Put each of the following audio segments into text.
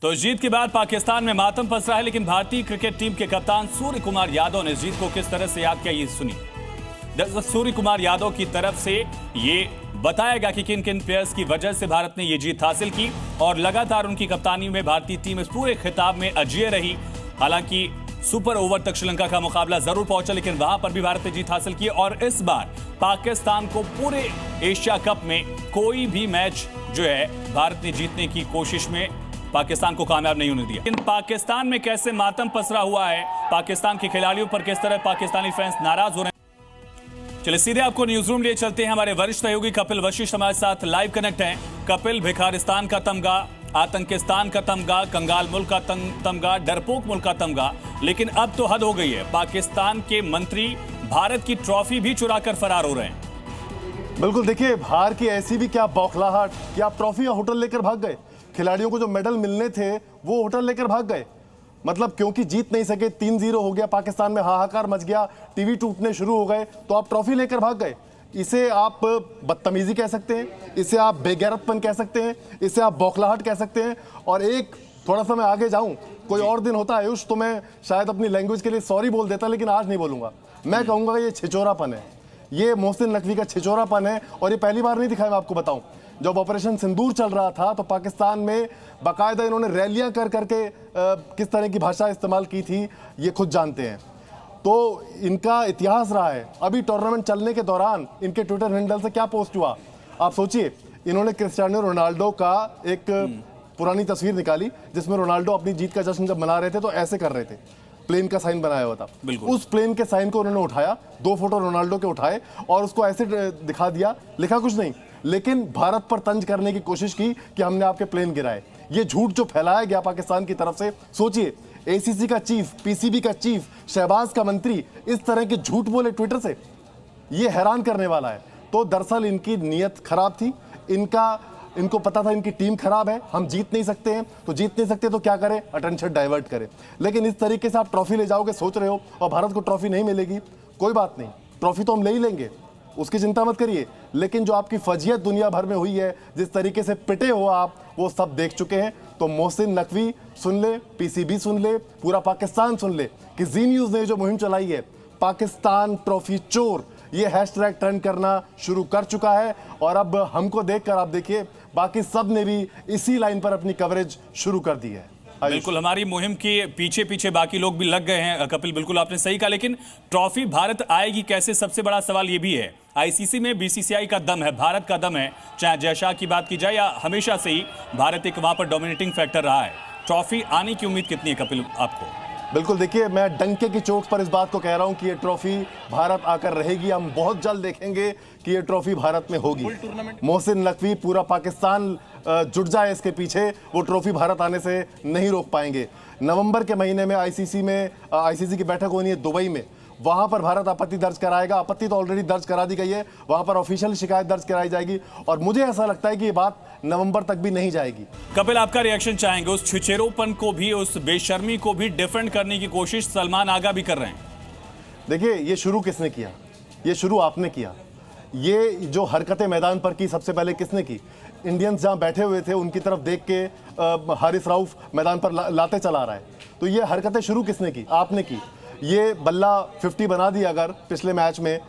तो इस जीत के बाद पाकिस्तान में मातम पसरा है, लेकिन भारतीय क्रिकेट टीम के कप्तान सूर्य कुमार यादव ने जीत को किस तरह से याद किया, ये सुनिए। सूर्य कुमार यादव की तरफ से ये बताएगा कि किन किन प्लेयर्स की वजह से भारत ने ये जीत हासिल की और लगातार उनकी कप्तानी में भारतीय टीम इस पूरे खिताब में अजेय रही। हालांकि सुपर ओवर तक श्रीलंका का मुकाबला जरूर पहुंचा, लेकिन वहां पर भी भारत ने जीत हासिल की और इस बार पाकिस्तान को पूरे एशिया कप में कोई भी मैच जो है भारत ने जीतने की कोशिश में पाकिस्तान को कामयाब नहीं होने दिया। लेकिन पाकिस्तान में कैसे मातम पसरा हुआ है, पाकिस्तान के खिलाड़ियों पर किस तरह पाकिस्तानी फैंस नाराज हो रहे हैं। चलिए सीधे आपको न्यूज रूम लिए चलते हैं। हमारे वरिष्ठ सहयोगी कपिल वशिष्ठ हमारे साथ लाइव कनेक्ट हैं। कपिल, भिखारिस्तान का तमगा, आतंकिस्तान का तमगा, कंगाल मुल्क का तमगा, डरपोक मुल्क का तमगा, लेकिन अब तो हद हो गई है। पाकिस्तान के मंत्री भारत की ट्रॉफी भी चुरा कर फरार हो रहे हैं। बिल्कुल, देखिए हार की ऐसी भी क्या बौखलाहट कि आप ट्रॉफी या होटल लेकर भाग गए। खिलाड़ियों को जो मेडल मिलने थे वो होटल लेकर भाग गए, मतलब क्योंकि जीत नहीं सके, 3-0 हो गया, पाकिस्तान में हाहाकार मच गया, टीवी टूटने शुरू हो गए, तो आप ट्रॉफी लेकर भाग गए। इसे आप बदतमीजी कह सकते हैं, इसे आप बेगैरतपन कह सकते हैं, इसे आप बौखलाहट कह सकते हैं। और एक थोड़ा सा मैं आगे जाऊं, कोई और दिन होता आयुष तो मैं शायद अपनी लैंग्वेज के लिए सॉरी बोल देता, लेकिन आज नहीं बोलूंगा। मैं कहूंगा ये छिचोरापन है, ये मोहसिन नकवी का छिचोरापन है। और ये पहली बार नहीं दिखाया, मैं आपको बताऊं, जब ऑपरेशन सिंदूर चल रहा था तो पाकिस्तान में बाकायदा इन्होंने रैलियां कर करके किस तरह की भाषा इस्तेमाल की थी ये खुद जानते हैं। तो इनका इतिहास रहा है। अभी टूर्नामेंट चलने के दौरान इनके ट्विटर हैंडल से क्या पोस्ट हुआ, आप सोचिए। इन्होंने क्रिस्टियानो रोनाल्डो का एक पुरानी तस्वीर निकाली जिसमें रोनाल्डो अपनी जीत का जश्न जब मना रहे थे तो ऐसे कर रहे थे, प्लेन का साइन बनाया हुआ था। उस प्लेन के साइन को उन्होंने उठाया, 2 फोटो रोनाल्डो के उठाए और उसको ऐसे दिखा दिया, लिखा कुछ नहीं, लेकिन भारत पर तंज करने की कोशिश की कि हमने आपके प्लेन गिराए। ये झूठ जो फैलाया गया पाकिस्तान की तरफ से, सोचिए एसीसी का चीफ, पीसीबी का चीफ, शहबाज का मंत्री इस तरह के झूठ बोले ट्विटर से, ये हैरान करने वाला है। तो दरअसल इनकी नीयत खराब थी, इनको पता था इनकी टीम खराब है, हम जीत नहीं सकते हैं, तो जीत नहीं सकते तो क्या करें, अटेंशन डाइवर्ट करें। लेकिन इस तरीके से आप ट्रॉफी ले जाओगे, सोच रहे हो, और भारत को ट्रॉफी नहीं मिलेगी, कोई बात नहीं, ट्रॉफी तो हम ले ही लेंगे, उसकी चिंता मत करिए। लेकिन जो आपकी फजियत दुनिया भर में हुई है, जिस तरीके से पिटे हो आप, वो सब देख चुके हैं। तो मोहसिन नकवी सुन ले, पीसीबी सुन ले, पूरा पाकिस्तान सुन ले कि जी न्यूज़ ने जो मुहिम चलाई है, पाकिस्तान ट्रॉफी चोर, ये हैशटैग ट्रेंड करना शुरू कर चुका है। और अब हमको देखकर आप देखिए, बाकी सब ने भी इसी लाइन पर अपनी कवरेज शुरू कर दी है। बिल्कुल, हमारी मुहिम के पीछे पीछे बाकी लोग भी लग गए हैं। कपिल, बिल्कुल आपने सही कहा, लेकिन ट्रॉफी भारत आएगी कैसे, सबसे बड़ा सवाल ये भी है। आईसीसी में बीसीसीआई का दम है, भारत का दम है, चाहे जयशाह की बात की जाए या हमेशा से ही भारत एक वहां पर डोमिनेटिंग फैक्टर रहा है। ट्रॉफी आने की उम्मीद कितनी है कपिल आपको? बिल्कुल, देखिए मैं डंके की चोट पर इस बात को कह रहा हूं कि ये ट्रॉफी भारत आकर रहेगी। हम बहुत जल्द देखेंगे कि ये ट्रॉफी भारत में होगी। मोहसिन नकवी, पूरा पाकिस्तान जुट जाए इसके पीछे, वो ट्रॉफी भारत आने से नहीं रोक पाएंगे। नवंबर के महीने में आईसीसी की बैठक होनी है दुबई में, वहां पर भारत आपत्ति दर्ज कराएगा। आपत्ति तो ऑलरेडी दर्ज करा दी गई है, वहां पर ऑफिशियल शिकायत दर्ज कराई जाएगी और मुझे ऐसा लगता है कि ये बात नवंबर तक भी नहीं जाएगी। कपिल, आपका रिएक्शन चाहेंगे। उस छिछेरोपन को भी, उस बेशर्मी को भी डिफेंड करने की कोशिश सलमान आगा भी कर रहे हैं। देखिए, ये शुरू किसने किया? ये शुरू आपने किया। ये जो हरकतें मैदान पर की, सबसे पहले किसने की? इंडियंस जहां बैठे हुए थे उनकी तरफ देख के हारिस रऊफ मैदान पर लाते चला रहा है, तो ये हरकतें शुरू किसने की? आपने की। ये बल्ला 50 बना दिया अगर पिछले मैच में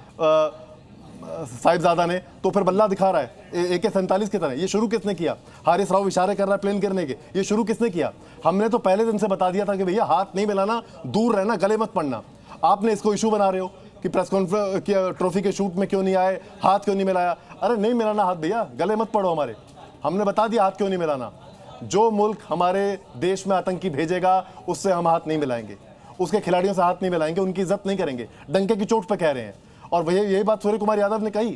साहिबजादा ने, तो फिर बल्ला दिखा रहा है AK-47 की तरह। ये शुरू किसने किया? हारिस रऊफ इशारे कर रहा है प्लेन गिरने के, ये शुरू किसने किया? हमने तो पहले दिन से बता दिया था कि भैया हाथ नहीं मिलाना, दूर रहना, गले मत पड़ना। आपने इसको इशू बना रहे हो कि प्रेस कॉन्फ्रेंस ट्रॉफी के शूट में क्यों नहीं आए, हाथ क्यों नहीं मिलाया। अरे नहीं मिलाना हाथ भैया, गले मत पड़ो हमारे, हमने बता दिया हाथ क्यों नहीं मिलाना। जो मुल्क हमारे देश में आतंकी भेजेगा उससे हम हाथ नहीं मिलाएंगे, उसके खिलाड़ियों से हाथ नहीं मिलाएंगे, उनकी इज्जत नहीं करेंगे। डंके की चोट पे कह रहे हैं, और वही यही बात सूर्य कुमार यादव ने कही।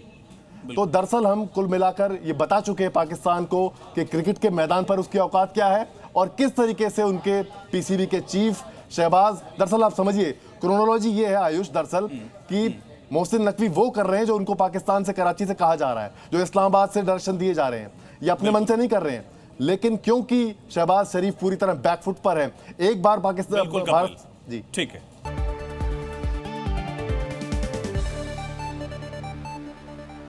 तो दरअसल हम कुल मिलाकर ये बता चुके हैं पाकिस्तान को कि क्रिकेट के मैदान पर उसकी औकात क्या है और किस तरीके से उनके पीसीबी के चीफ शहबाज, दरअसल आप समझिए क्रोनोलॉजी ये है आयुष दरअसल कि मोहसिन नकवी वो कर रहे हैं जो उनको पाकिस्तान से, कराची से कहा जा रहा है, जो इस्लामाबाद से डायरेक्शन दिए जा रहे हैं। ये अपने मन से नहीं कर रहे हैं, लेकिन क्योंकि शहबाज शरीफ पूरी तरह बैकफुट पर है, एक बार पाकिस्तान, भारत, जी ठीक है।